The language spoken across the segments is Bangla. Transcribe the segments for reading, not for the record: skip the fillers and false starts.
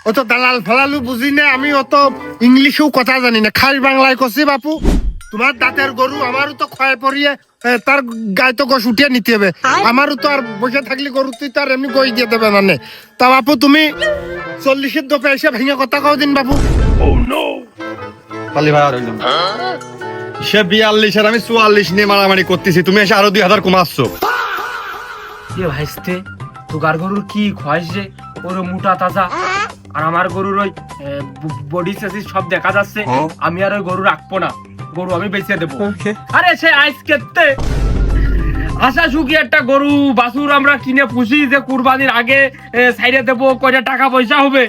অত দালাল ফালালু বুঝি না, আমি অত ইংলিশেও কথা জানি না, খাস বাংলায় কছি বাপু। তোমার দাঁতের গরু আমারও তো ক্ষয় পড়িয়ে তার গায়ে তো গোস উঠিয়ে নিতে হবে, আমারও তো আর বসে থাকলে গরু তুই তার এমনি গই দিয়ে দেবে মানে। তা বাপু তুমি 40-এর দোপে এসে ভেঙে কথা কও দিন বাপু। পালি ভাই আর হইল না। সে 42 আর আমি 44 নিয়ে মারামারি করতেছি, তুমি এসে আরো 2000 কমাচ্ছ। এ ভাইস্তে তোর গরুর কি খয়েস রে, ওর মোটা তাজা, আর আমার গরুর ওই বডি সাইজ সব দেখা যাচ্ছে। আমি আর ওই গরু রাখবো না, গরু আমি বেচে দেবো। আরে সে আজকেতে আশা সুখী একটা গরু বাছুর আমরা কিনে পুষি যে কুরবানির আগে সাইডে দেবো, কয়টা টাকা পয়সা হবে।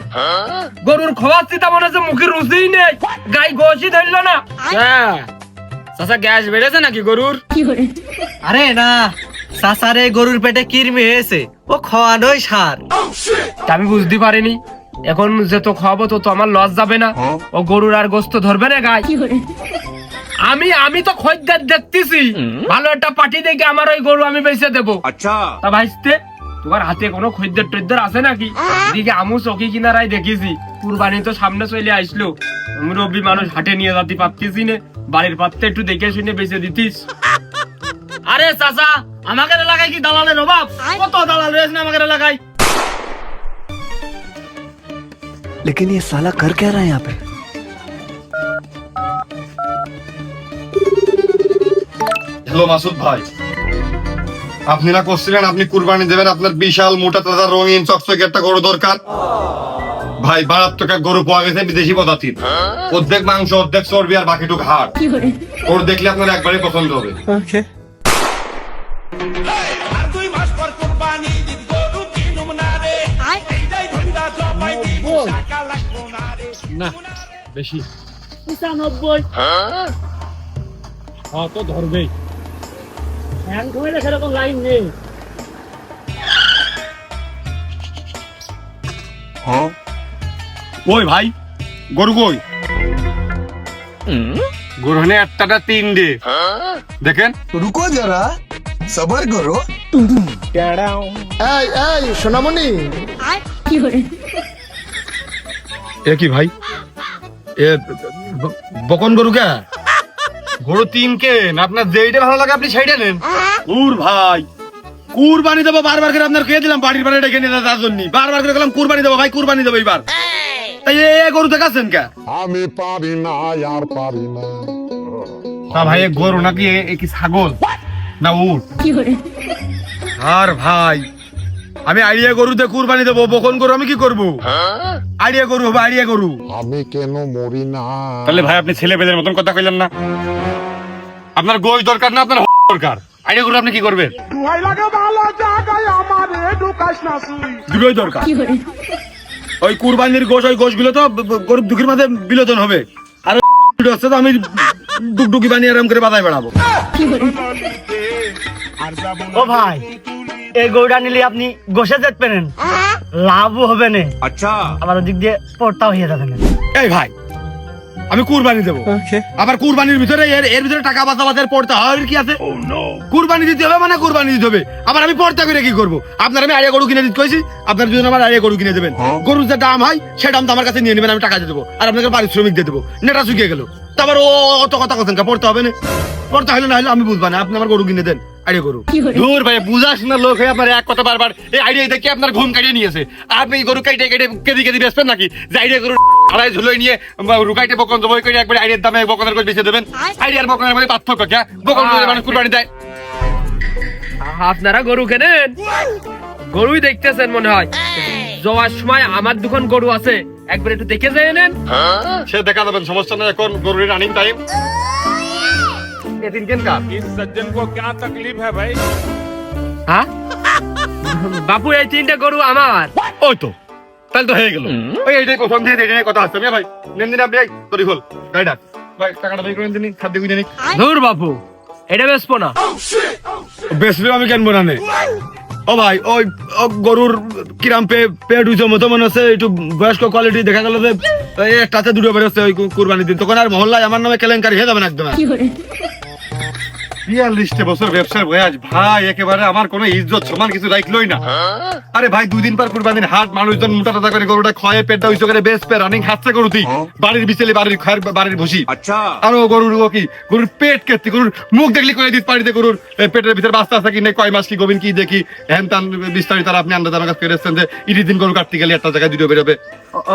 গরুর খোয়াচ্ছি তা মনে হচ্ছে মুখের রুচিই নেই, গাই গোসই ধরলো না। চাচা গ্যাস বেড়েছে নাকি গরুর? আরে না সাসারে, গরুর পেটে কিরমি হয়েছে, ও খাওয়ানোই সার। আমি বুঝতে পারিনি, এখন যত খাওয়াবো তো আমার লস যাবে না, ও গরুর আর গোস্ত ধরবে না গায়ে। আমি তো খদ্দের দেখতেছি, ভালো একটা পার্টি দেখে আমার ওই গরু আমি বেঁচে দেবো। আচ্ছা তা ভাইস্তে তোমার হাতে কোনো খদ্দের টদ্দের আছে নাকি? এদিকে আমু চকি কিনারাই দেখেছি, কুরবানি তো সামনে চলে আসলো, মুরব্বী মানুষ হাটে নিয়ে যেতে পারতেছি না, বাড়ির পাত্রে একটু দেখে শুনে বেঁচে দিতিস। আরে চাচা আমাদের এলাকায় কি দালালের অভাব? কত দালাল রয়েছে না আমাদের এলাকায়। लेकिन ये साला कर क्या रहा है यहाँ पे? হ্যালো মাসুদ ভাই, আপনি না করছিলেন আপনি কুরবানি দেবেন, আপনার বিশাল মোটা তাজা রঙিন চকচকে একটা গরু দরকার। ভাই মারাত্মক এক গরু পাওয়া গেছে বিদেশি প্রজাতির, অর্ধেক মাংস অর্ধেক চর্বি আর বাকিটুক হাড়। ওর দেখলে আপনার একবারে পছন্দ হবে। না বেশি 95 তো ধরবেই, হ্যাং ধরে সেরকম লাইন নেই। ওই ভাই গরু কই? গরু হনে একটা 3 ডে দেখেন। रुको जरा सबर करो। এই এই সোনামণি, এ কি ভাই, এ বকন গরু কে? গরু 3 কে না, আপনার যেইটা ভালো লাগে আপনি সেইটা নেন। ভাই কুরবানি দেবো, বারবার করে আপনার কে দিলাম বাড়ির বাড়ি ডেকে নিয়ে তার জন্য বারবার করে গেলাম কুরবানি দেবো ভাই, কুরবানি দেবো এবার। তাই এ গরু দেখাচ্ছেন কে? আমি পারি না আর পারি না। তা ভাই এ গরু নাকি এ কি ছাগল না উট? আর ভাই আমি আইডিয়া গরু দিয়ে কুরবানি দেবো, বকন গরু আমি কি করবো? আইডিয়া গরু হবে, আইডিয়া গরু। আমি কেন মরি না? তাহলে ভাই আপনি ছেলে পেলের মতন কথা কইলেন না। আপনার গোশ দরকার না আপনার দরকার, আইডিয়া গরু আপনি কি করবেন? দুটোই দরকার। ওই কুরবানির গোশ, ওই গোশ গুলো তো গরুর দুঃখের মাঝে বিলোদন হবে, আর হচ্ছে তো আমি ডুকডুকি বানিয়ে আরাম করে বাজায় বেড়াবো। ও ভাই, এই গরুটা নিলে আপনি গোসে যেতে পারেন, লাভও হবে না। আচ্ছা, আবার ওদিক দিয়ে পড়তাও হয়ে যাবে না। এই ভাই আমি কুরবানি দেবো, আবার কুরবানির ভিতরে এর ভিতরে টাকা বাঁচাবাদের পড়তে হয় কি আছে? কুরবানি দিতে হবে মানে কুরবানি দিতে হবে, আবার আমি পড়তা করে কি করবো? আপনার আমি আড়িয়া গরু কিনে দিতে কইছি, আপনার দুজন আমার আড়িয়া গরু কিনে দেবেন, গরুর যে দাম হয় সে দাম তো আমার কাছে নিয়ে নেবেন, আমি টাকা দিয়ে দেবো, আর আপনাকে পারিশ্রমিক দিয়ে দেবো। নেটা শুকিয়ে গেল, তারপর ও অত কথা কথা পড়তে হবে না, পড়তে হলে না হলে আমি বুঝবা না, আপনি আমার গরু কিনে দেন, আড়িয়া গরু। দূর ভাই বুঝাস না লোক হয়ে আপনার এক কথা বারবার এই আইডিয়া দেখে আপনার ঘুম কাটিয়ে নিয়েছে। আপনি গরু কাইটে কেটে কেদি কেদি বেচবেন নাকি? যে আইডিয়া গরু আড়াই ঝুলোয় নিয়ে রুকাইটে বকন জবই করে একবার আইডিয়ার দামে বকনের করে বেচে দেবেন। আইডিয়ার বকনের মধ্যে পার্থক্য কি? বকন মানে কুরবানি দেয়। আপনারা গরু কেনেন, গরুই দেখতেছেন মনে হয়। যাওয়ার সময় আমার দোকান গরু আছে, একবার একটু দেখে যায় নেন। সে দেখা যাবেন, সমস্যা নেই, এখন গরুর রানিং টাইম। এদিন কেন কা इस सज्जन को क्या तकलीफ है भाई? হ্যাঁ বাপু, এই 3টে গরু আমার। ওই তো তাহলে তো হয়ে গেল। ওই এইটাই প্রথম দিয়ে এটা নিয়ে কথা হচ্ছে। ভাই নেন দিন আপনি, তোরই হল গাইডার ভাই, টাকাটা বের করে দিন, খাদ্য কিনে নিক। ধুর বাপু, এটা বেচবো না। বেচলে আমি কেনবো না নে? ও ভাই ওই গরুর কিরাম পেট উঁচু মতো মনে হচ্ছে, একটু বয়স্ক কোয়ালিটি দেখা গেল যে একটাতে দুটো বেরোচ্ছে ওই কুরবানির দিন, তখন আর মহল্লায় আমার নামে কেলেঙ্কারি হয়ে যাবে না একদম। 42 বছর ব্যবসার বয়স ভাই, একেবারে আমার কোনো ইজ্জত সমান কিছু রাখলোই না। আরে ভাই 2 দিন পর কুরবানির হাট, মানুষজন মোটা টাটা করে গরুটা খয়ে পেটটা উইচো করে বেশ পে রানিং হাতছে গরুতি বাড়ির বিচেলে বাড়ির খয়ের বাড়ির ভুসি। আচ্ছা, আর ও গরুর ও কি গরুর পেট কেটে গরুর মুখ দেখলি কয়ে দিত পাড়িতে গরুর পেটের ভিতরে বাচ্চা আছে কি নেই, কয় মাস কি গোবিন কি দেখি হ্যান তান বিস্তারিত আর আপনি আন্দাজ আমার কাছে করেছেন যে ইডি দিন গরু কাটতে গেলে একটা জায়গায় দুটো বেরোবে।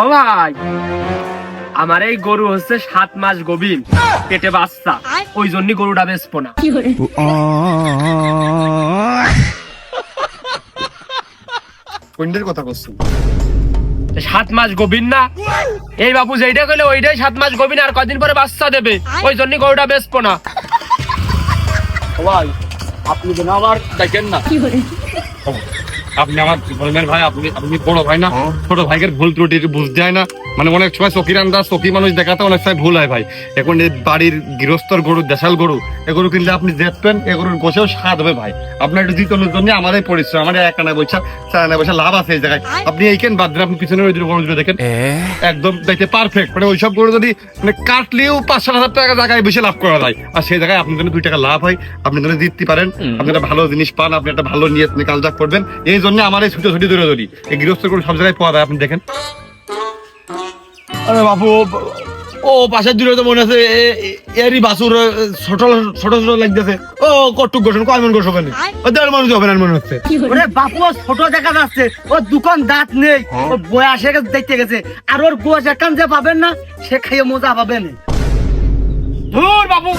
ও ভাই, আমার এই গরু হচ্ছে 7 মাস গভীর পেটে বাচ্চা, ওই জন্য গরুটা বেচবো না। কোনটার কথা বলছেন? 7 মাস গভীর না এই বাবু, যেইটা কইলে ওইটাই 7 মাস গভীর, আর কদিন পরে বাচ্চা দেবে, ওই জন্য গরুটা বেচবো না। ভাই আপনি যেন আবার দেখেন না, আপনি আমার বলবেন ভাই, আপনি বড় ভাই না, ছোট ভাইয়ের ভুল ত্রুটি বুঝতে হয় না, মানে অনেক সময় চকির আন্দাজ চকি মানুষ দেখাতে অনেক সময় ভুল হয় ভাই। এখন এই বাড়ির গৃহস্থর গরু, দেশাল গরু, এ গরু কিনলে আপনি দেখবেন এ গরুর গোছেও স্বাদ হবে ভাই। আপনার একটু জিতনের জন্য আমাদের পরিশ্রম, আমাদের 1 আনা পয়সা 4 আনা পয়সা লাভ আছে এই জায়গায়। আপনি এইখান বাদ দিন, আপনি পিছনের ওই দুটো গরু দুটো দেখেন একদম দেখতে পারফেক্ট, মানে ওইসব গরু যদি মানে কাটলেও 5-7 হাজার টাকা জায়গায় বেশি লাভ করা যায়, আর সেই জায়গায় আপনি যদি 2 টাকা লাভ হয়, আপনি যদি জিততে পারেন, আপনি একটা ভালো জিনিস পান, আপনি একটা ভালো নিয়ে আপনি কালজাক করবেন। এই জন্য আমার এই ছুটো ছুটি দৌড়ে দৌড়ি, এই গৃহস্থ গরু সব জায়গায় পাওয়া যায়, আপনি দেখেন। আরে বাবু, ও পাশের দূরে তো মনে আছে এরই বাসুর ছোট ছোট ছোট লাগতেছে, ও কটুক গোসন কয় মন গোসবেন, ও 1.5 মানুষ হবে না মনে হচ্ছে। ওরে বাপু, ও ছোট দেখা যাচ্ছে, ও দোকান দাঁত নেই, ও বয়সে দেখতে গেছে, আর ওর গোশ একান যে পাবেন না, সে খাইয়ে মজা পাবেন। ধুর বাবু,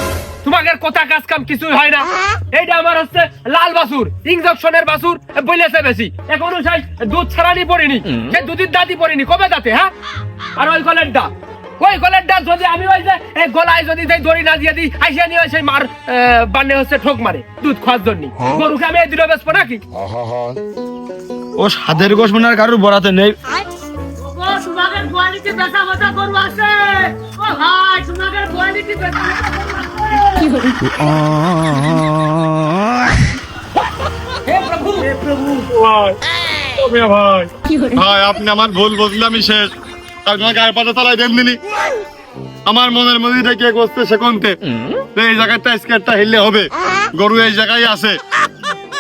তোমাদের কথা কাজ কাম কিছুই হয় না। এইটা আমার হচ্ছে লাল বাছুর, ইনজেকশনের বাছুর, বলেছে বেশি, এখনো সেই দুধ ছাড়ানি পড়িনি, সে দুধের দাঁতই পড়িনি, কবে দাঁতে? হ্যাঁ, আর ওই কলেরটা, ওই কলেরটা যদি আমি ওই যে গলায় যদি দড়ি না দিয়ে দিই, আইসা নিয়ে সেই মার বান্নে হচ্ছে ঠোক মারে দুধ খাওয়ার জন্য, গরুকে আমি এই দিনও বেচবো নাকি? আহা ও সাদের গোশ মনে আর কারোর বরাতে নেই। তোমাদের কোয়ালিটি বেচা মতো গরু আছে, ও ভাই তোমাদের কোয়ালিটি বেচা মতো গরু আছে। ভাই আপনি আমার ভুল বুঝলামই শেষ, আপনার গায়ে পাতা চালাই দেন দিনি, আমার মনের মধ্যে থেকে করছে সে কোনতে এই জায়গাটা স্কেটটা হিললে হবে, গরু এই জায়গায় আছে,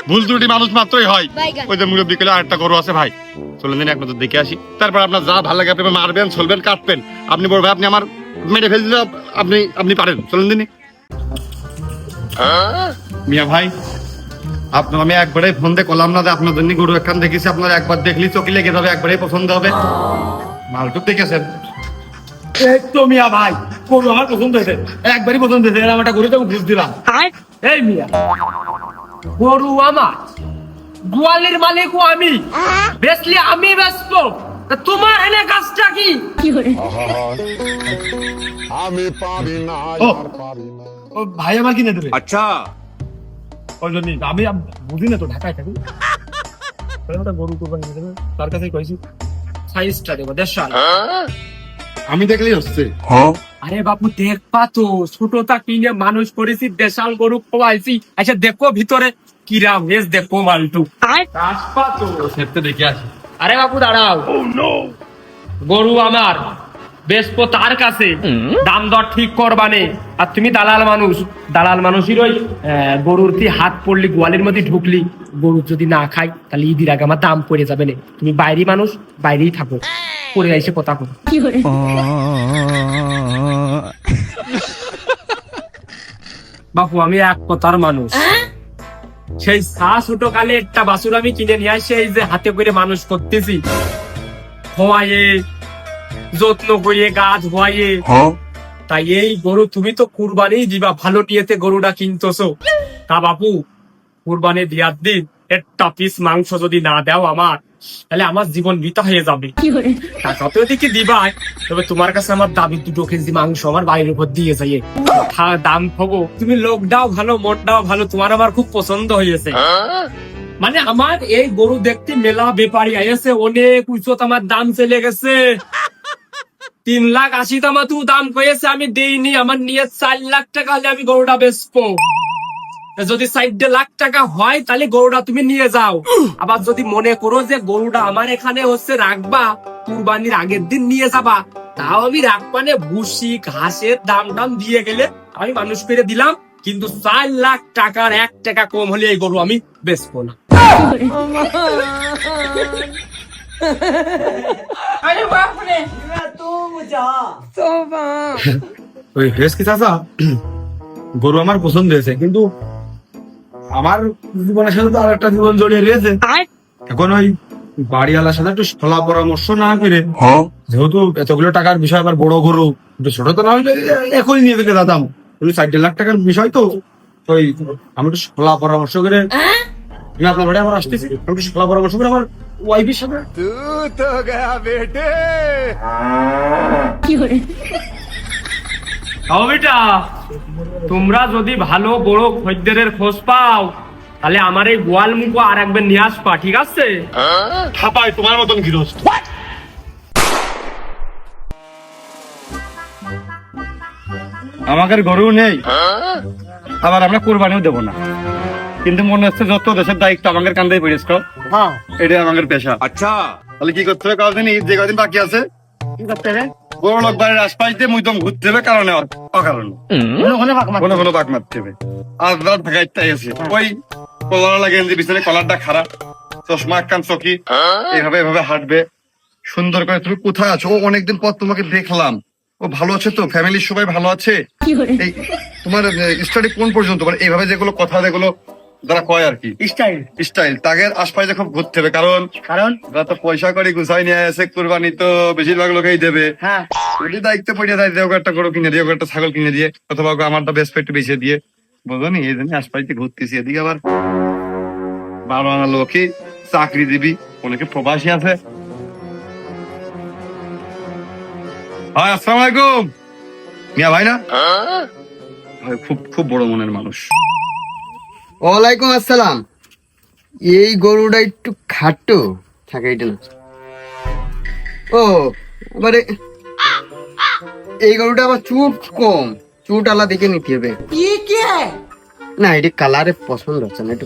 ভুল ত্রুটি মানুষ মাত্রই হয়। ওই যে মুরব্বী বিকেলে আরেকটা গরু আছে ভাই, চলেন দিন এক নজর দেখে আসি, তারপর আপনার যা ভালো লাগে আপনি মারবেন, চলবেন, কাটবেন, আপনি বলবেন আপনি আমার মেরে ফেল দিলে আপনি পারেন, চলেন দিনই। মিয়া ভাই, আপনার আমি একবারে ফোন দিয়ে করলাম না যে আপনার জন্য গরু একখান দেখেছি, আপনার একবার দেখলি চোখে লেগে যাবে, একবারে পছন্দ হবে, মালটুক দেখেছেন। এই তো মিয়া ভাই, গরু আমার পছন্দ হয়েছে, একবারই পছন্দ হয়েছে, এরকম একটা গরু তো বুঝ দিলাম। এই মিয়া, গরু আমার, গোয়ালের মালিকও আমি, বেচলে আমি বেচবো, তা তোমার এনে কাজটা কি? আহা আমি পারি না ও। আর পারি না। ও ভাই আমার কিনে দেবে। আচ্ছা, ওই জন্য আমি বুঝি না তো, ঢাকায় থাকি, গরু কোরবানি দিতে হবে, তার কাছেই কইছি সাইজটা দেবো দেশাল। আমি দেখলেই হচ্ছে। আরে বাপু দেখবা তো, ছোটটা কিনে মানুষ করেছি, দেশাল গরু খোয়াইছি, আচ্ছা দেখো ভিতরে কিরা বেশ, দেখো মালটু আসবা তো, সেটা দেখে আসি। আরে বাপু দাঁড়াও, গরু আমার বেচবো তার কাছে, দাম দর ঠিক করবানে, আর তুমি দালাল মানুষ, দালাল মানুষের ওই গরুর কি হাত পড়লি, গোয়ালের মধ্যে ঢুকলি, গরু যদি না খাই তাহলে ঈদের আগে আমার দাম পড়ে যাবে না, তুমি বাইরে মানুষ, বাইরেই থাকো, পড়ে আইসে কথা কো। বাপু আমি এক কথার মানুষ, সেই ছোট কালে একটা বাছুর আমি কিনে নিয়ে আসি, এই যে হাতে করে মানুষ করতেছি, খোয়াইয়ে যত্ন করে গাছ হওয়াইয়ে, তাই এই গরু তুমি তো কুরবানি দিবা, ভালো টিয়েতে গরুটা কিনতেছো, তা বাপু কুরবানি দিয়ার দিন একটা পিস মাংস যদি না দাও আমার, তাহলে আমার জীবন বৃথা হয়ে যাবে, টাকা তো এদিকে দিবাই, তবে তোমার কাছে আমার দাবি 2 কেজি মাংস আমার বাড়ির উপর দিয়ে যাইয়ে, দাম হবো, তুমি লোক দাও ভালো, মোট দাও ভালো, তোমার আমার খুব পছন্দ হয়েছে, মানে আমার এই গরু দেখতে মেলা ব্যাপারী আইছে, অনেক উচ্চত আমার দাম চলে গেছে, 3,80,000 টাকা দাম কয়েছে, আমি দেইনি, আমার নিয়ে 4 লাখ টাকা হলে আমি গরুটা বেচবো, যদি 4 লাখ টাকা হয় তাহলে গরুটা তুমি নিয়ে যাও, আবার যদি মনে করো যে গরুটা আমার এখানে হচ্ছে রাখবা, কুরবানির আগের দিন নিয়ে যাবা, তাও আমি রাখবানে, ভুসি ঘাসের দাম দিয়ে গেলে আমি মানুষ করে দিলাম, কিন্তু 4 লাখ টাকার 1 টাকা কম হলে এই গরু আমি বেচবো না। ওই ফেস কি চাচা, গরু আমার পছন্দ হয়েছে, কিন্তু আমার জীবনের সাথে তো আর একটা জীবন জড়িয়ে রয়েছে। এখন ওই বাড়িওয়ালার সাথে একটু সলা পরামর্শ না করে, যেহেতু এতগুলো টাকার বিষয়, আবার বড় গরু, একটু ছোট তো না হলে এখনই নিয়ে যেতে দাদাম, 4.5 লাখ টাকার বিষয় তো, ওই আমি একটু সলা পরামর্শ করে আমি আপনার বাড়ি আবার আসতেছি, আমি একটু সলা পরামর্শ করে আমার ওয়াইফের সাথে। খাও বেটা, তোমরা যদি ভালো বড় খদ্দেরের খোঁজ পাও তাহলে আমার এই গোয়াল মুখো আর একবার নিয়ে আসবা, ঠিক আছে? ছাপাই তোমার মতন গৃহস্থ। আমাদের গরু নেই, আবার আমরা কোরবানিও দেবো না, কিন্তু মনে হচ্ছে যত দেশের দায়িত্ব আমাদের কান্দাই পড়েছ, হ্যাঁ, এটাই আমাদের পেশা। আচ্ছা, তাহলে কি করতে হবে কদিন, ঈদ যে কদিন বাকি আছে, কি করতে হবে? বড় লোক বাড়ির আশপাশ দিয়ে মুইদম ঘুরতে হবে, কারণে অকারণে ওখানে ফাঁক মারতে কোনো হবে। কোনো বাক মারতে হবে। আজ রাত ঢাকাইতে আছে ওই কলার লাগে যে বিছানে কলারটা খারাপ, চশমা কান চকি, এইভাবে এভাবে হাঁটবে সুন্দর করে। তুমি কোথায় আছো? ও অনেকদিন পর তোমাকে দেখলাম, ও ভালো আছে তো? ফ্যামিলির সবাই ভালো আছে? এই তোমার স্টাডি কোন পর্যন্ত, মানে এইভাবে যেগুলো কথা যেগুলো যারা কয় আর কি স্টাইল। স্টাইল, তাদের আশপাশে খুব ঘুরতে হবে, কারণ কারণ যারা তো পয়সা করে গুছাই নিয়ে আসে, কুরবানি তো বেশিরভাগ লোকেই দেবে। হ্যাঁ, যদি দায়িত্ব পড়ে যায়, দেওয়া একটা গরু কিনে দিয়ে, একটা ছাগল কিনে দিয়ে, অথবা আমারটা বেশ একটু বেঁচে দিয়ে, বুঝলো নি? এই জন্য আশপাশে ঘুরতেছি। এদিকে আবার 12 আনা লোকই চাকরি দিবি, অনেকে প্রবাসী আছে। হ্যাঁ, আসসালামু আলাইকুম। মিয়া ভাই না? ভাই খুব খুব বড় মনের মানুষ। ওয়ালাইকুম আসসালাম। এই গরুটা একটু খাটো থাকে, এটা না। ও এবারে এই গরুটা আবার চুট কম, চুট আলা দেখে নিতে হবে। না, এটা কালারে পছন্দ হচ্ছে না একটু।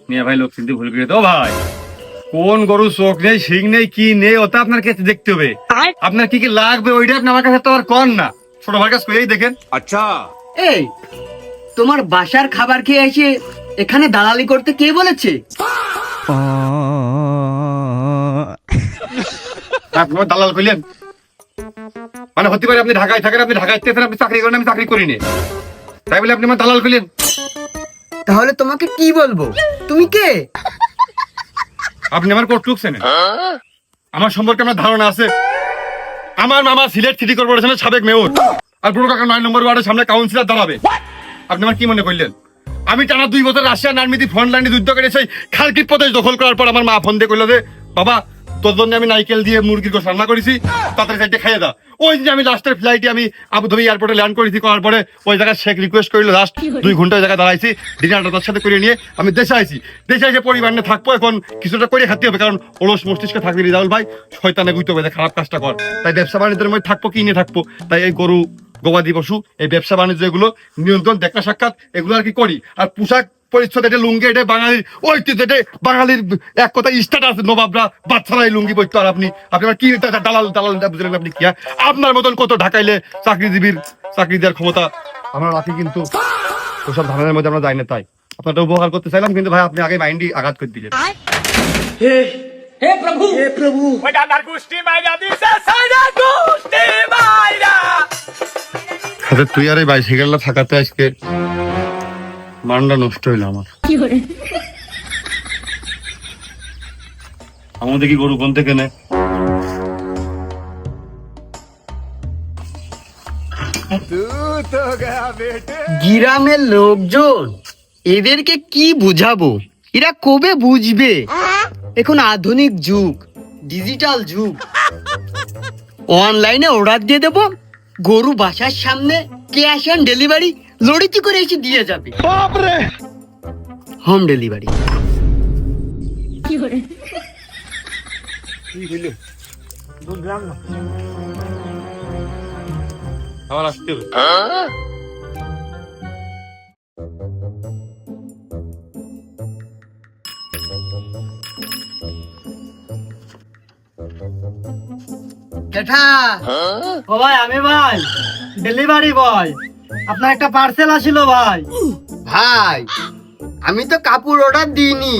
মিয়া ভাই লোক চিন্তা ভুল করে তো ভাই, কোন গরু চোখ নেই, শিং নেই, কি নেই, ওটা আপনার কাছে দেখতে হবে। আপনার কি কি লাগবে ওইটা আপনি আমার কাছে তো আর কর না, ছোট ভাইয়ের কাছে কইই দেখেন। আচ্ছা, এই তোমার বাসার খাবার খেয়ে এসে এখানে দালালি করতে কে বলেছে? আপনার দালাল কইলেন মানে হতে পারে আপনি ঢাকায় থাকেন, আপনি ঢাকায় থাকেন, আপনি চাকরি করেন, আমি চাকরি করিনি, তাই বলে আপনি আমার দালাল কইলেন? তাহলে তোমাকে কি বলবো? তুমি কে? আপনি আমার কোট টুকছেন, আমার সম্পর্কে আমার ধারণা আছে। আমার মামা সিলেট সিটি কর্পোরেশনের সাবেক মেয়র, আর বুড়ো কাকা 9 নম্বর ওয়ার্ডের সামনে কাউন্সিলর দাঁড়াবে। আপনি আমার কি মনে করলেন? আমি টানা 2 বছর রাশিয়ান আর্মিতে ফ্রন্ট লাইনে যুদ্ধ করে সেই খালকির প্রদেশ দখল করার পর আমার মা ফোন দিয়ে কইল যে, বাবা তোর জন্য আমি নাইকেল দিয়ে মুরগির গোশ রান্না করেছি, তাড়াতাড়ি সাইডে খাইয়ে দাও। ওই যে আমি লাস্টের ফ্লাইটে আমি আবুধাবি এয়ারপোর্টে ল্যান্ড করেছি, করার পরে ওই জায়গায় শেখ রিকোয়েস্ট করিল, লাস্ট 2 ঘন্টা ওই জায়গায় দাঁড়াইছি, ডিনারটা তার সাথে করে নিয়ে আমি দেশে আইছি। দেশে এসে পরিবার নিয়ে থাকবো, এখন কিছুটা করে খাতে হবে, কারণ অলস মস্তিষ্কে থাকবে রিজাউল ভাই, শয়তানে গুইতে হবে, খারাপ কাজটা কর। তাই ব্যবসা বাণিজ্যের মধ্যে থাকবো, কি নিয়ে থাকবো, তাই এই গরু গবাদি পশু, এই ব্যবসা বাণিজ্য এগুলো নিয়ন্ত্রণ, দেখা সাক্ষাৎ এগুলো আর কি করি। আর পোশাক পরিচ্ছদ, এটা লুঙ্গি, এটা বাঙালির ঐতিহ্য, এটা বাঙালির এক কথা স্ট্যাটাস, নবাবরা বাচ্চারা এই লুঙ্গি পরতো। আর আপনি আমার কি দালাল দালাল বুঝলেন আপনি কি? আপনার মতন কত ঢাকাইলে চাকরিজীবীর চাকরি দেওয়ার ক্ষমতা আমরা রাখি, কিন্তু ওসব ধারণার মধ্যে আমরা যাই না। তাই আপনারটা উপকার করতে চাইলাম, কিন্তু ভাই আপনি আগে মাইন্ডই আঘাত করে দিলেন। তুই আর এই বাইসাইকেলটা থাকাতে আজকে মানটা নষ্ট হইলো আমার। আমাদের কি গরু কোন থেকে নেয়? গ্রামের লোকজন, এদেরকে কি বুঝাবো? এরা কবে বুঝবে? এখন আধুনিক যুগ, ডিজিটাল যুগ, অনলাইনে অর্ডার দিয়ে দেবো, গরু বাসার সামনে ক্যাশ অন ডেলিভারি লরিতে করে এসে দিয়ে যাবে। Home delivery. বুঝলাম না। আমার আসতে হবে। জেঠা, ও ভাই, আমি ভাই ডেলিভারি বয়। আপনার একটা পার্সেল আসিল ভাই। ভাই আমি তো কাপড় অর্ডার দিইনি,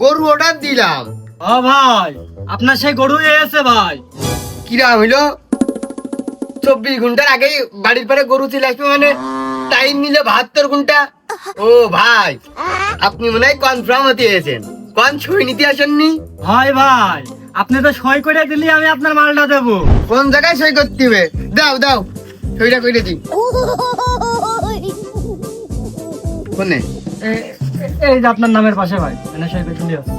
গরু অর্ডার দিলাম। ও ভাই, আপনার সেই গরু এসে ভাই। কিরা হইলো 24 ঘন্টার আগে বাড়ির পরে গরু চলে আসবে, মানে টাইম নিলে 72 ঘন্টা। ও ভাই আপনি মনে হয় কনফার্ম হতে এসেছেন, কোন সই নিতে আসেননি? হয় ভাই, আপনি তো সই করে দিলি আমি আপনার মালটা দেবো। কোন জায়গায় সই করতে হবে? দাও দাও সইটা করে দিই। কোনে? এই যে আপনার নামের পাশে ভাই, এনে সই করে দিলি হচ্ছে।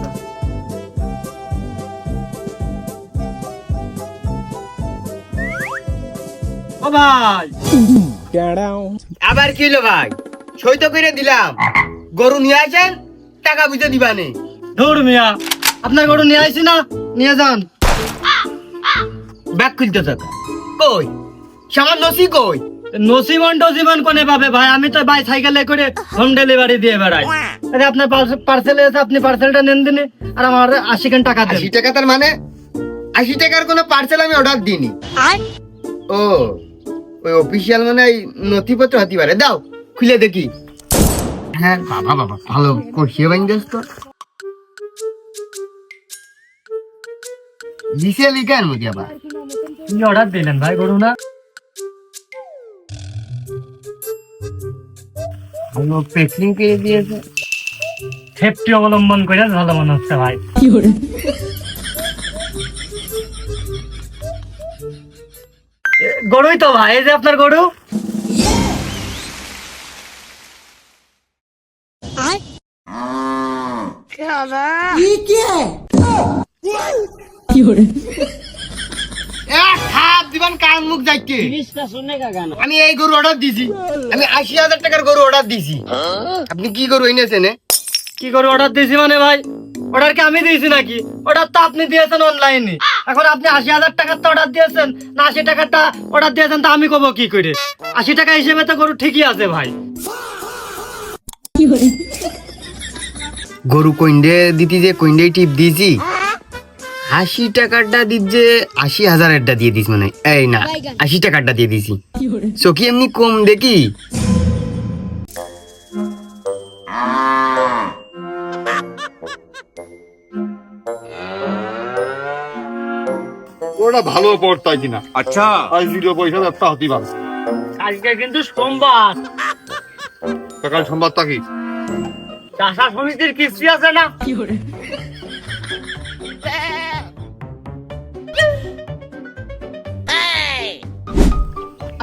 ও ভাই, আবার কি হলো ভাই? সই তো করে দিলাম, গরু নিয়ে আসেন, টাকা বুঝে দিবানে। ধুর মিয়া, আপনার গরু নিয়ে আইছি না, নিয়ে যান। ব্যাগ খুলতে থাকা কই? সামান নসি কই? নসিবন টসিবন কোনে পাবে ভাই? আমি তো ভাই সাইকেলে করে হোম ডেলিভারি দিয়ে বেড়াই। আরে আপনার পার্সেল এসে আপনি পার্সেলটা নেন দিনে, আর আমার 80 টাকা দেন। 80 টাকা? তার মানে 80 টাকার কোনো পার্সেল আমি অর্ডার দিইনি। ও ওই অফিসিয়াল মানে এই নথিপত্র হতে পারে, দাও খুলে দেখি। হ্যাঁ বাবা বাবা ভালো কষিয়ে বাইন্দেস তো। নিচে লিখার মধ্যে আবার আপনি অর্ডার দিলেন ভাই গরু না? ভালো প্যাকিং করে দিয়েছে। সেফটি অবলম্বন করে ভালো মনে হচ্ছে ভাই। গরুই তো ভাই, এই যে আপনার গরু। এক খাপ দিবান কান মুখ যাইতে। আমি এই গরু অর্ডার দিছি, আমি 80,000 টাকার গরু অর্ডার দিছি। আপনি কি গরু এনেছেন? কি করে অর্ডার দিয়েছি মানে ভাই? অর্ডার কি আমি দিয়েছি নাকি? অর্ডার তো আপনি দিয়েছেন অনলাইনে। এখন আপনি 80,000 টাকার তো অর্ডার দিয়েছেন না, 80 টাকারটা অর্ডার দিয়েছেন, তা আমি কব কি করে? 80 টাকা হিসেবে তো গরু ঠিকই আছে ভাই। গরু কইন্ডে দিতি যে কইন্ডে টিপ দিয়েছি, 80 টাকারটা দিচ্ছে, 80,000-এরটা দিয়ে দিস মানে। এই না 80 টাকারটা দিয়ে দিছি। চোখি এমনি কম দেখি? ওটা ভালো পড়তা কিনা। আচ্ছা আজ ভিডিও পয়সা একটা হতে পারে। আজকে কিন্তু সোমবার, সকাল সোমবারটা কি? চাষা সমিতির কিস্তি আছে না?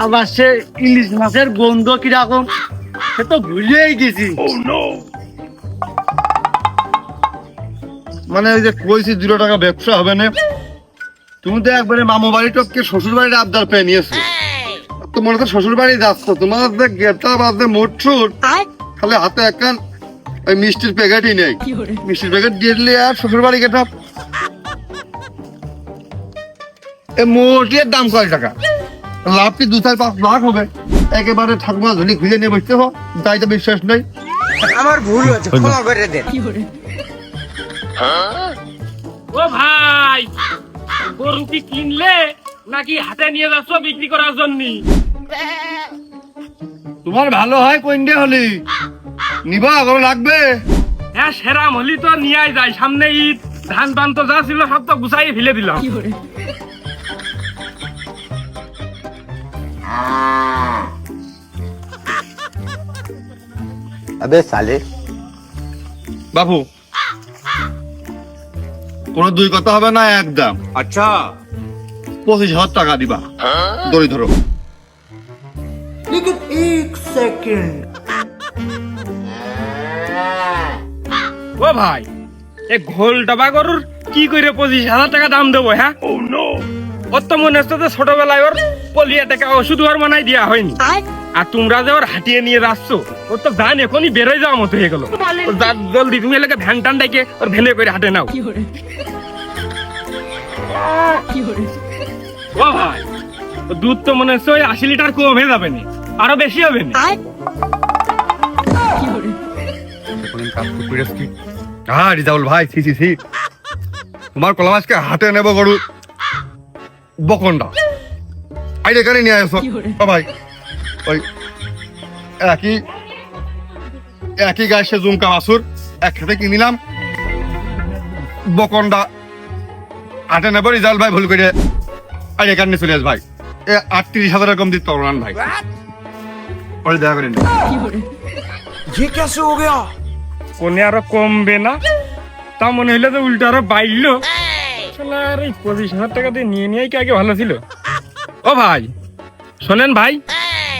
আবার সে ইলিশ মাছের গন্ধ কিরকম, সে তো ভুলেই গেছি। মানে ওই যে কইছি 2 টাকা ব্যবসা হবে না, তুমি তো একবারে মামু বাড়ি টপকে শ্বশুর বাড়ির আবদার পেয়ে নিয়েছো। তো মনে তো শ্বশুর বাড়ি যাচ্ছ, তোমার যে গেটা বাজে মোটর খালি হাতে একখান ওই মিষ্টির প্যাকেটই নেই, মিষ্টির প্যাকেট দিয়ে দিলে আর শ্বশুর বাড়ি গেটা। এই মোটির দাম কয় টাকা? লাভ কি 2-4-5 লাখ হবে? একেবারে ঠাকুমা ধুলি খুঁজে নিয়ে বসতে হো, তাই তো বিশ্বাস নেই। আমার ভুল হয়েছে, ক্ষমা করে দেন। ও ভাই, গরু কি কিনলে নাকি হাতে নিয়ে যাচ্ছ বিক্রি করার জন্য? তোমার ভালো হয় কোনটা হলি নিবা, ভালো লাগবে। হ্যাঁ, সেরাম হলি তো নিয়ে যায়। সামনে ঈদ, ধান পান তো যা ছিল সব তো গুছাই ফেলে দিলাম। अबे साले বাবু কোন দুই কথা হবে না, একদম। আচ্ছা 25,000 টাকা দিবা, দড়ি ধরো। ও ভাই, এই ঘোল ডাবা গরুর কি করে 25,000 টাকা দাম দেবো? হ্যাঁ, ওর তো মনে হচ্ছে যে ছোটবেলায় ওর পলিয়া টাকা ওষুধ ওর মানাই দেওয়া হয়নি। আর তোমরা যে ওর হাঁটিয়ে নিয়ে যাচ্ছ, ওর তো গান এখনই বেরোয় যাওয়ার মতো হয়ে গেল। জলদি তুমি এলাকা ভ্যান টান ডাইকে ওর ভ্যানে করে হাঁটে নাও। ও ভাই, ও দুধ তো মনে হচ্ছে ওই 80 লিটার কম হয়ে যাবে না, আরো বেশি হবে না। হ্যাঁ রিজাউল ভাই, ছি ছি ছি, তোমার কলা মাছকে হাতে নেব গরু বকনটা আইডে কানে নিয়ে আসো। ও ভাই ওই একই একই গায়ে সে জুমকা মাসুর একসাথে কিনিলাম বকনটা 98 রিজাল্ট ভাই ভুল করে আর এখানে চলে আস ভাই 38,000 কম দিতে পারবো না ভাই ওই দেখা করেন কোনে আরো কমবে না তা মনে হইলো যে উল্টো আরো বাড়লো আর এই 25,000 টাকা দিয়ে নিয়ে কি আগে ভালো ছিল। ও ভাই শোনেন ভাই,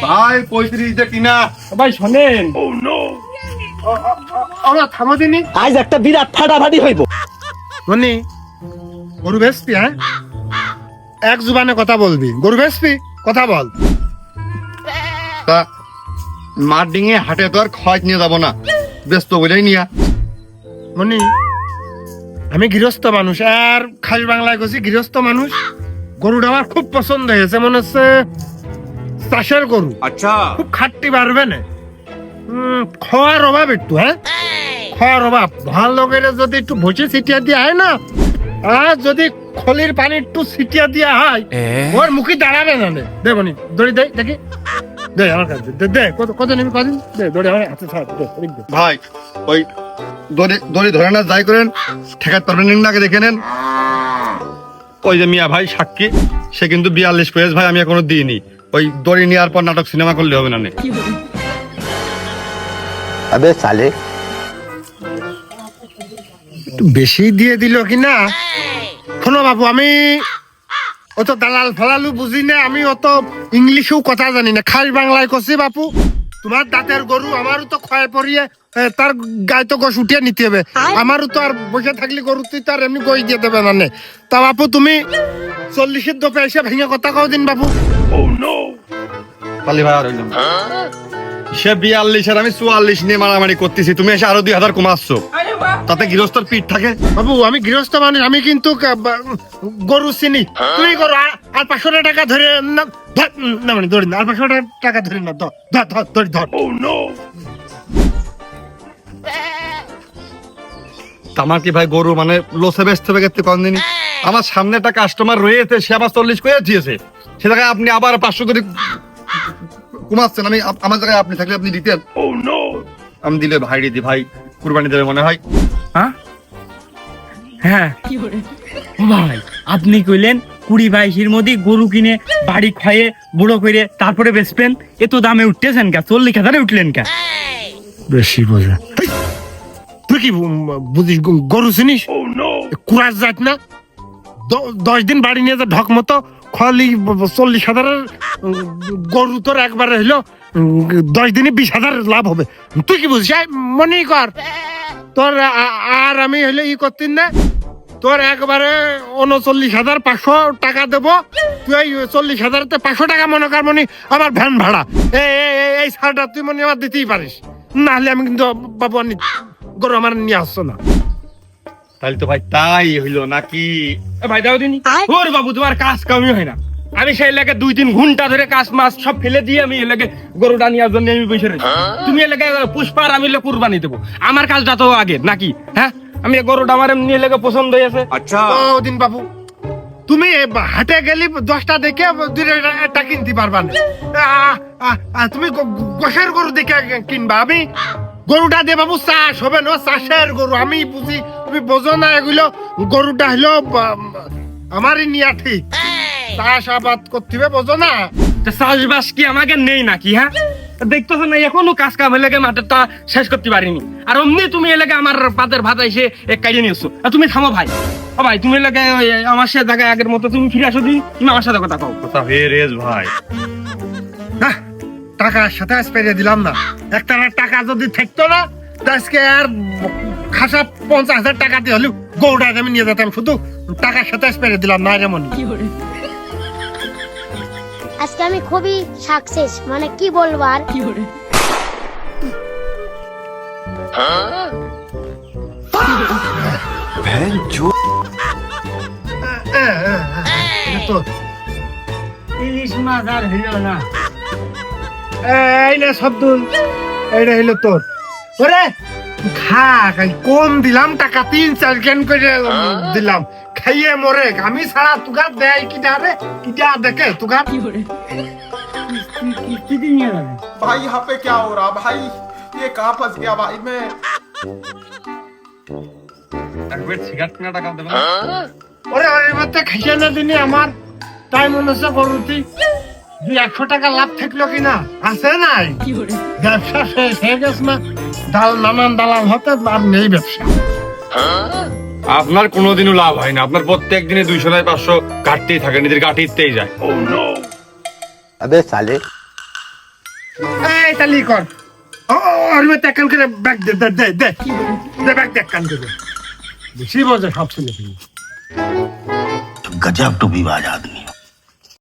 ভাই 35 দিয়ে কিনা ভাই শোনেন, আমরা থামো দিনি আজ একটা বিরাট ফাটাফাটি হইব। মনি গরু বেচবি? হ্যাঁ, এক জুবানে কথা বলবি। গরু বেচবি, কথা বল। তা মাঠ ডিঙে হাটে তো আর খয় নিয়ে যাবো না, ব্যস্ত বলেই নিয়া। মনি আমি গৃহস্থ মানুষ, আর খাস বাংলায় গেছি গৃহস্থ মানুষ। গরুটা আমার খুব পছন্দ হয়েছে, মনে হচ্ছে চাষের গরু। আচ্ছা খুব খাটতে পারবে না, খাওয়ার অভাব একটু। হ্যাঁ, খাওয়ার অভাব। ভালো করে যদি একটু ভুসি ছিটিয়ে দেওয়া হয় না, আর যদি খলির পানি একটু ছিটিয়ে দেওয়া হয়, ওর মুখে দাঁড়াবে না। দেবনি দড়ি দে, দেখি দে আমার কাছে দে, দে কত নিবি, কদিন দে দড়ি আমার হাতে ছাড়, দে, এদিক দে। ভাই ওই দড়ি ধরে না যাই করেন, ঠেকাতে পারবেন নাকি দেখে নেন। ওই যে মিয়া ভাই সাক্ষী, সে কিন্তু 42 পেজ ভাই আমি এখনো দিইনি। ওই দড়ি নেওয়ার পর নাটক সিনেমা করলে হবে না। अबे साले একটু বেশি দিয়ে দিল কিনা। শোনো বাবু, আমি অত দালাল ফালালু বুঝি না, আমি অত ইংলিশেও কথা জানি না, খাস বাংলায় কছি। বাপু তোমার দাঁতের গরু, আমারও তো ক্ষয় পড়িয়ে তার গায়ে তো গোস উঠিয়ে নিতে হবে। আমারও তো আর বসে থাকলে গরু তুই তার এমনি গই দিয়ে দেবে না। তা বাপু তুমি 40-এর দপে এসে ভেঙে কথা কও দিন বাবু। পালি ভাই আর হইলাম সে 42 আর আমি 44 নিয়ে মারামারি করতেছি, তুমি এসে আরো 2,000 কমাচ্ছো, তাতে গৃহস্থর পিঠ থাকে। বাবু আমি গৃহস্থ মানুষ, আমি কিন্তু গরু চিনি। তুই গরু আর 500 টাকা ধরে না, না মানে ধরি না, আর 500 টাকা ধরে না, ধর ধর ধর। আমার কি ভাই গরু মানে লোসে বেচতে হবে গেতে কোন দিনই? আমার সামনে একটা কাস্টমার রয়েছে, সে আবার 40 করে দিয়েছে, সে জায়গায় আপনি আবার 500 করে কমাচ্ছেন। আমি আমার জায়গায় আপনি থাকলে আপনি দিতেন। আমি দিলে ভাই দিদি ভাই কুরবানি দেবে মনে হয়। হ্যাঁ ও ভাই আপনি কইলেন 20-22-এর মধ্যে গরু কিনে বাড়ি খাইয়ে বুড়ো করে তারপরে বেচবেন, এত দামে উঠতেছেন কে? 40,000-এ উঠলেন কে? বেশি বোঝা। তুই কি বুঝিস গরু চিনিস? কুরাস যাত না, 10 দিন বাড়ি নিয়ে যা ঢক মতো খালি 40,000-এর গরু তোর একবারে হইলো 10 দিনে 20,000 লাভ হবে। তুই কি বুঝিস? মনে কর তোর আর আমি হইলে ই করতিন না, তোর একবারে 39,500 টাকা দেবো। তুই ওই 40,000-তে 500 টাকা মনে কর মনে আমার ভ্যান ভাড়া। এই ছাড়টা তুই মনে আমার দিতেই পারিস, না হলে আমি কিন্তু বাবু গরু আমার নিয়ে আসছো না। তাহলে তো ভাই তাই হইলো নাকি? ভাই দাও দিনি। ওর বাবু তোমার কাজ কামই হয় না, আমি সেই এলাকায় 2-3 ঘন্টা ধরে কাজ মাছ সব ফেলে দিয়ে আমি এলাকায় গরুটা নেওয়ার জন্য আমি বসে রয়েছি। তুমি এলাকায় পুষ্পার আমি কুরবানি দেবো, আমার কাজটা তো আগে নাকি? হ্যাঁ, আমি গরুটা আমার এমনি এলাকায় পছন্দ হয়েছে। আচ্ছা দিন বাবু তুমি হাটে গেলি 10টা দেখে 2টা কিনতে পারবা না। তুমি গোশের গরু দেখে কিনবা। আমি গরুটা দিয়ে বাবু চাষ হবে না, চাষের গরু আমি বুঝি, তুমি বোঝো না এগুলো। গরুটা হলো আমারই নিয়া, ঠিক চাষ আবাদ করতে হবে, বোঝো না? চাষবাস কি আমাকে নেই নাকি? হ্যাঁ, দেখতেছো না এখনো কাজ কাম এলাকা মাঠেরটা শেষ করতে পারিনি, আর অমনি তুমি এলাকা আমার পাতের ভাত এসে কাটিয়ে নিয়েছো। তুমি থামো ভাই, ও ভাই তুমি এলাকায় আমার সাথে দেখা আগের মতো তুমি ফিরে আসো দিই, তুমি আমার সাথে কথা কও। কথা হয়ে রেস ভাই। টাকার সাথে আজ পেরে দিলাম না, একটা টাকা যদি থাকতো না আজকে আর খাসা 50,000 টাকা দিয়ে হলেও গরুটা আমি নিয়ে যেতাম, শুধু টাকার সাথে আজ পেরে দিলাম না। যেমন আজকে আমি খুবই সাকসেস, মানে কি বলবো আর। ইলিশ মাছ আর হইল না। এই না শব্দুল, এইটা হইলো তোর। ওরে খা, কম দিলাম টাকা, 3-4 কেন করে দিলাম, খাইয়ে মরে। আমি ছাড়া তুগার দেয় কিটা রে, কিটা দেখে তুগার কিস্তি নিয়ে যাবে। भाई यहाँ पे क्या हो रहा भाई ये कहाँ फंस गया भाई मैं একবার সিগারেট না টাকা দেবেন ওরে ওরে মধ্যে খাইছে না দিনে আমার তাই মনে হচ্ছে গরুটি 100 টাকা লাভ থাকলো কিনা আছে নাই ব্যবসা শেষ হয়ে গেছে না নানান দালাল হতে আর নেই ব্যবসা আপনার কোনোদিনও লাভ হয় না আপনার প্রত্যেক দিনে 200 নয় 500 কাটতেই থাকে নিজের কাটিতেই যায় अबे साले এই তালি কর ও ওর মধ্যে কান করে ব্যাগ দে দে দে দে দে ব্যাগ দে কান করে বেশি মজা সব ছেলে गजब टू विवाद आदमी